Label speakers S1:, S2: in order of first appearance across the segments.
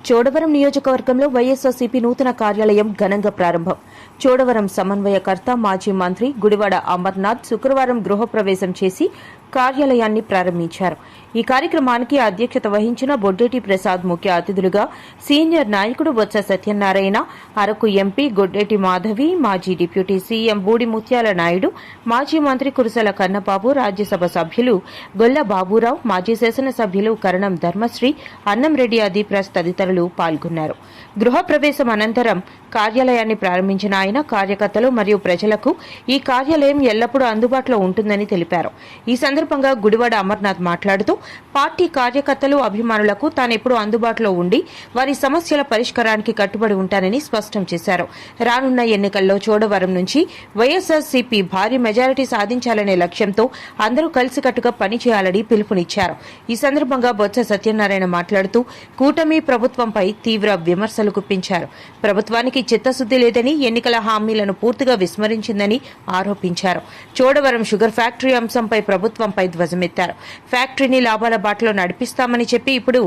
S1: చోడవరం నియోజకవర్గంలో వైఎస్ఆర్సీపీ నూతన కార్యాలయం ఘనంగా ప్రారంభం. చోడవరం సమన్వయకర్త మాజీ మంత్రి గుడివాడ అమర్నాథ్ శుక్రవారం గృహప్రవేశం చేసి కార్యాలయాన్ని ప్రారంభించారు. ఈ కార్యక్రమానికి అధ్యక్షత వహించిన బొడ్డేటి ప్రసాద్ ముఖ్య అతిథులుగా సీనియర్ నాయకుడు బొత్స సత్యనారాయణ, అరకు ఎంపీ గొడ్డేటి మాధవి, మాజీ డిప్యూటీ సీఎం బూడి ముత్యాల నాయుడు, మాజీ మంత్రి కురసాల కన్నబాబు, రాజ్యసభ సభ్యులు గొల్ల బాబురావు, మాజీ శాసనసభ్యులు కరణం ధర్మశ్రీ, అన్నంరెడ్డి అదీప్రాజ్ తదితరులు పాల్గొన్నారు. గృహప్రవేశం అనంతరం కార్యాలయాన్ని ప్రారంభించిన ఆయన కార్యకర్తలు మరియు ప్రజలకు ఈ కార్యాలయం ఎల్లప్పుడూ అందుబాటులో ఉంటుందని తెలిపారు. ఈ సందర్భంగా గుడివాడ అమర్నాథ్ మాట్లాడుతూ పార్టీ కార్యకర్తలు, అభిమానులకు తానెప్పుడు అందుబాటులో ఉండి వారి సమస్యల పరిష్కారానికి కట్టుబడి ఉంటానని స్పష్టం చేశారు. రానున్న ఎన్నికల్లో చోడవరం నుంచి వైఎస్ఆర్సీపీ భారీ మెజారిటీ సాధించాలనే లక్ష్యంతో అందరూ కలిసికట్టుగా పనిచేయాలని పిలుపునిచ్చారు. ఈ సందర్భంగా బొత్స సత్యనారాయణ మాట్లాడుతూ కూటమి ప్రభుత్వంపై తీవ్ర విమర్శలు గుప్పించారు. ప్రభుత్వానికి చిత్తశుద్ది లేదని, ఎన్నికల హామీలను పూర్తిగా విస్మరించిందని ఆరోపించారు. చోడవరం షుగర్ ఫ్యాక్టరీ అంశంపై ప్రభుత్వంపై ధ్వజమెత్తారు. ఫ్యాక్టరీని లాభాల బాటలో నడిపిస్తామని చెప్పి ఇప్పుడు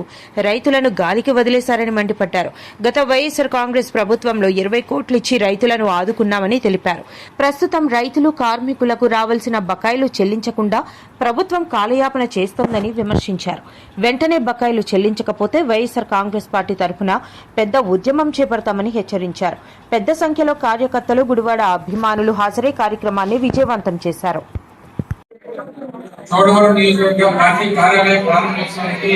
S1: రైతులను గాలికి వదిలేశారని మండిపడ్డారు. గత వైఎస్ఆర్ కాంగ్రెస్ ప్రభుత్వంలో 20 కోట్లు ఇచ్చి రైతులను ఆదుకున్నామని తెలిపారు. ప్రస్తుతం రైతులు, కార్మికులకు రావాల్సిన బకాయిలు చెల్లించకుండా ప్రభుత్వం కాలయాపన చేస్తోందని విమర్శించారు. వెంటనే బకాయిలు చెల్లించకపోతే వైఎస్ఆర్ కాంగ్రెస్ పార్టీ తరఫున పెద్ద ఉద్యమం చేపడతామని హెచ్చరించారు. పెద్ద సంఖ్యలో కార్యకర్తలు, గుడివాడ అభిమానులు హాజరై కార్యక్రమాన్ని విజయవంతం చేశారు.
S2: చోడవరం నియోజకవర్గం పార్టీ కార్యాలయ ప్రారంభోత్సవానికి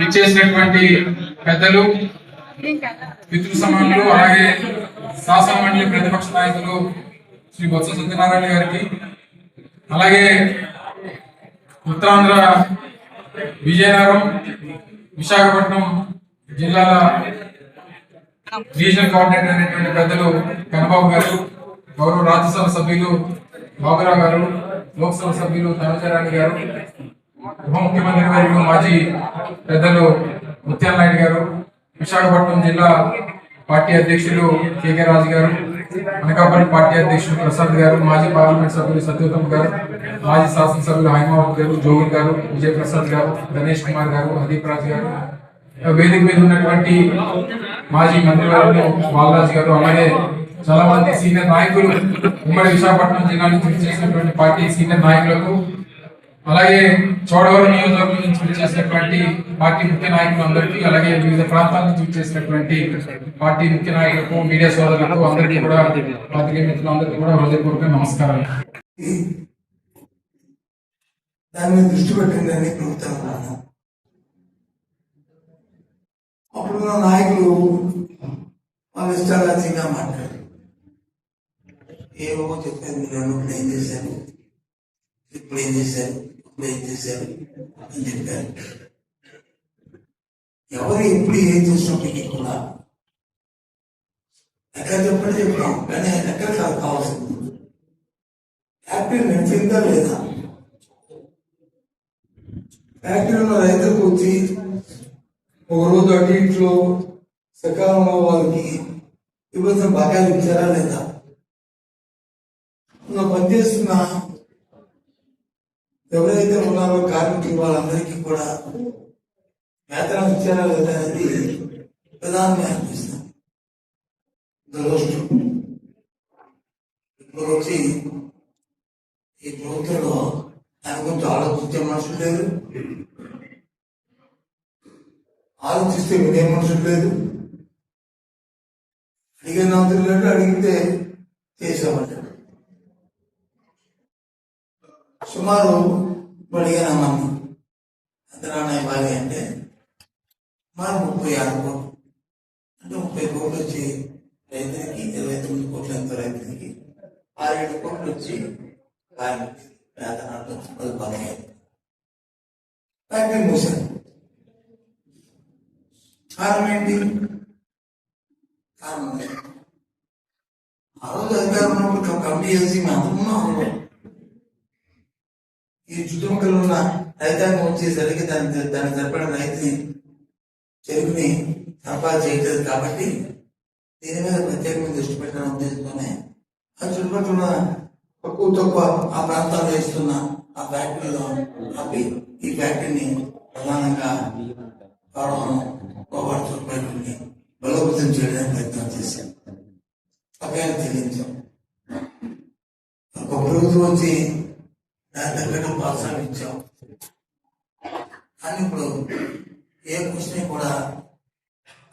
S2: విచ్చేసినటువంటి పెద్దలు, పితృ సమానులు, అలాగే శాసన మండలి ప్రతిపక్ష నాయకులు శ్రీ బొత్స సత్యనారాయణ గారికి, అలాగే ఉత్తరాంధ్ర విజయనగరం, విశాఖపట్నం జిల్లాల రీజనల్ కోఆర్డినేటర్ అనేటువంటి పెద్దలు కన్నబాబు గారు, గౌరవ రాజ్యసభ సభ్యులు బాబురావు గారు, లోక్సభ సభ్యులు తనుజరాణి గారు, ఉప ముఖ్యమంత్రి గారు మాజీ పెద్దలు ముత్యాల నాయుడు గారు, విశాఖపట్నం జిల్లా పార్టీ అధ్యక్షులు కేకే రాజు గారు, అనకాపల్లి పార్టీ అధ్యక్షులు ప్రసాద్ గారు, మాజీ పార్లమెంట్ సభ్యులు సత్యోత్తమ్ గారు, మాజీ శాసనసభ్యులు హైమావత్ గారు, జోగుల్ గారు, విజయ్ ప్రసాద్ గారు, గణేష్ కుమార్ గారు, అదీప్ రాజ్ గారు, వేదిక మీద ఉన్నటువంటి మాజీ మంత్రివర్యులు బాలరాజు గారు, అలాగే చాలా మంది సీనియర్ నాయకులు, ఉమ్మడి విశాఖపట్నం జిల్లా నుంచి చేసినటువంటి పార్టీ సీనియర్ నాయకులకు, అలాగే చోడవరం నియోజకవర్గం నుంచి విచ్చేసినటువంటి పార్టీ ముఖ్య నాయకులు అందరికీ, అలాగే వివిధ ప్రాంతాల నుంచి విచ్చేసినటువంటి పార్టీ ముఖ్య నాయకులకు, మీడియా సోదరులకు అందరికీ కూడా, పాత్రికేయ మిత్రులందరికీ కూడా హృదయపూర్వక నమస్కారాలు.
S3: దాని మీద దృష్టి పెట్టిందని ప్రభుత్వం అప్పుడున్న నాయకులు వాళ్ళ ఇష్టారాజ్యంగా మాట్లాడారు. ఏవో చెప్పారు, మీరు ఇప్పుడు ఏం చేశారు, ఇప్పుడు ఏం చేశారు, ఇప్పుడు ఏం చేశారు అని చెప్పారు. ఎవరు ఎప్పుడు ఏం చేసినప్పటికీ కూడా ఎక్కడ చెప్పండి చెప్పాం, కానీ ఎక్కడ కావాల్సింది ఫ్యాక్టరీ నడిచిందా లేదా, ఫ్యాక్టరీలో రైతులకు వచ్చి ఒక రోజు అటు ఇంట్లో సకాలంలో వాళ్ళకి ఇవ్వాల్సిన బకాయిలు ఇచ్చారా లేదా, పనిచేస్తున్న ఎవరైతే ఉన్నారో కార్మికులు వాళ్ళందరికీ కూడా వేతనం ఇచ్చారా లేదా అనేది ప్రధానంగా అనిపిస్తుంది. దురదృష్టం ఇప్పుడు వచ్చి ఈ ప్రభుత్వంలో దాని గురించి ఆలోచించే మనుషులు లేదు, ఆలోచిస్తే వినే మనుషులు లేదు, అడిగే నాదులు లేదు, అడిగితే చేసేవాళ్ళు. సుమారు అడిగిన మంది అంతరాన్న ఇవ్వాలి అంటే సుమారు 36 కోట్లు, అంటే 30 కోట్లు వచ్చి రైతులకి, 29 కోట్లు ఎంతో రైతులకి, 6-7 కోట్లు వచ్చి కార్మికులకి వేతనాలు పదకొండు ఫ్యాక్టరీ మూసారు. కారణం ఏంటి? కారణం ఆ రోజు అధికారంలో కమిటీ చేసి మేము ఈ చుట్టుపక్కల ఉన్న రైతాంగం వచ్చేసరికి దానికి సరిపడిన రైతుని చెరుకుని సరఫరా చేయట్లేదు కాబట్టి దీని మీద ప్రత్యేకమైన దృష్టి పెట్టిన ఉద్దేశంతోనే ఆ చుట్టుపక్కల ఉన్న తక్కువ ఆ ప్రాంతాల్లో వేస్తున్న ఆ ఫ్యాక్టరీలో ఆపి ఈ ఫ్యాక్టరీని ప్రధానంగా గౌరవం బలోపేతం చేయడానికి ప్రయత్నం చేశాం, బకాయిలు చెల్లించాం. ఒక ప్రభుత్వం వచ్చి దాని తగ్గట్టు ప్రోత్సాహించాం. కానీ ఇప్పుడు ఏ క్వశ్చన్ కూడా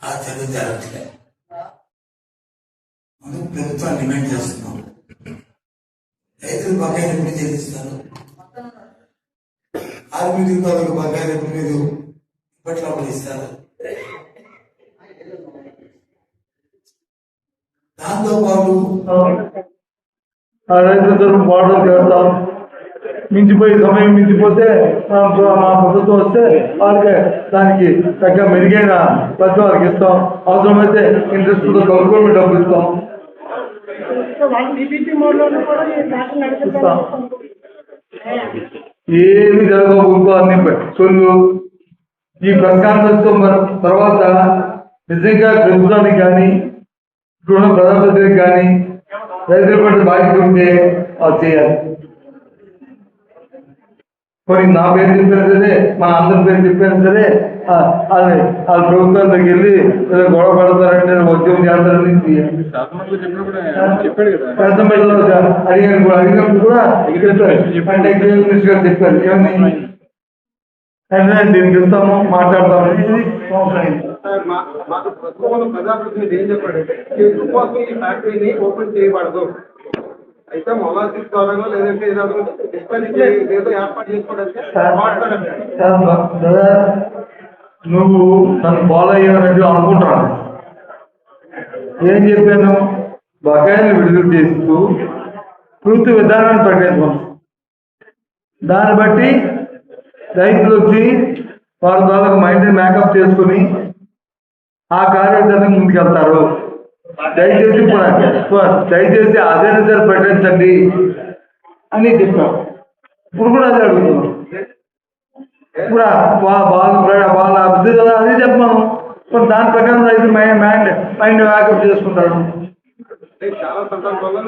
S3: ఆ చదువు జరగట్లేదు. అందుకు ప్రభుత్వాన్ని డిమాండ్ చేస్తున్నాం. రైతులు బకాయిలు ఎప్పుడు చెల్లిస్తారు? కార్మికుల వాళ్ళకు బకాయిలు ఎప్పుడు మీరు ఇప్పట్లో ఇస్తారు? దాంతో పాటు
S4: రైతులతో బాటలు చేస్తాం. మించిపోయి సమయం మించిపోతే మా ప్రభుత్వం వస్తే వాళ్ళకి దానికి తగ్గ మెరుగైన ప్రతి వాళ్ళకి ఇస్తాం. అవసరమైతే ఇంట్రెస్ట్ గవర్నమెంట్ డబ్బులు ఇస్తాం. ఏమి జరగకూడదు అన్ని సొల్లు ఈ ప్రకాశం తర్వాత నిజంగా ప్రభుత్వానికి కానీ ఇప్పుడున్న ప్రధానమంత్రికి కానీ రైతుల పట్ల బాధ్యత ఉంటే అది చేయాలి. కొన్ని నా పేరు చెప్పినా సరే, మా అందరి పేరు చెప్పినా సరే, వాళ్ళ ప్రభుత్వం దగ్గరికి వెళ్ళి ఏదో గొడవ పడతారంటే ఉద్యోగం చేస్తారని అడిగినప్పుడు కూడా చెప్పారు. అంటే మినిస్టర్ గారు చెప్పారు ఏమని, దీనికి ఇస్తాము మాట్లాడతాము.
S5: ప్రజాప్రతినిధి ఏం చెప్పాడంటే ఫ్యాక్టరీని ఓపెన్ చేయబడదు, అయితే మొలాసిస్ ద్వారా లేదంటే ఏదో ఏర్పాటు చేసుకోవడానికి.
S4: నువ్వు నన్ను ఫాలో అయ్యానంటే అనుకుంటాను. ఏం చెప్పాను? బకాయిలు విడుదల చేస్తూ పూర్తి విధానాన్ని ప్రకటించాం. దాన్ని బట్టి రైతులు వచ్చి వాళ్ళ ద్వారా మైండ్ మేకప్ చేసుకుని ఆ కార్యాచరణకు ముందుకెళ్తారు. దయచేసి అదే నిజాలు ప్రకటించండి అని చెప్పాం. ఇప్పుడు కూడా అదే అడుగుతున్నాం. ఇప్పుడు వాళ్ళ అభివృద్ధి అదే చెప్పాము. ఇప్పుడు దాని ప్రకారం రైతులు మైండ్ మేకప్ చేసుకుంటారు.
S5: చాలా సందర్భాల్లో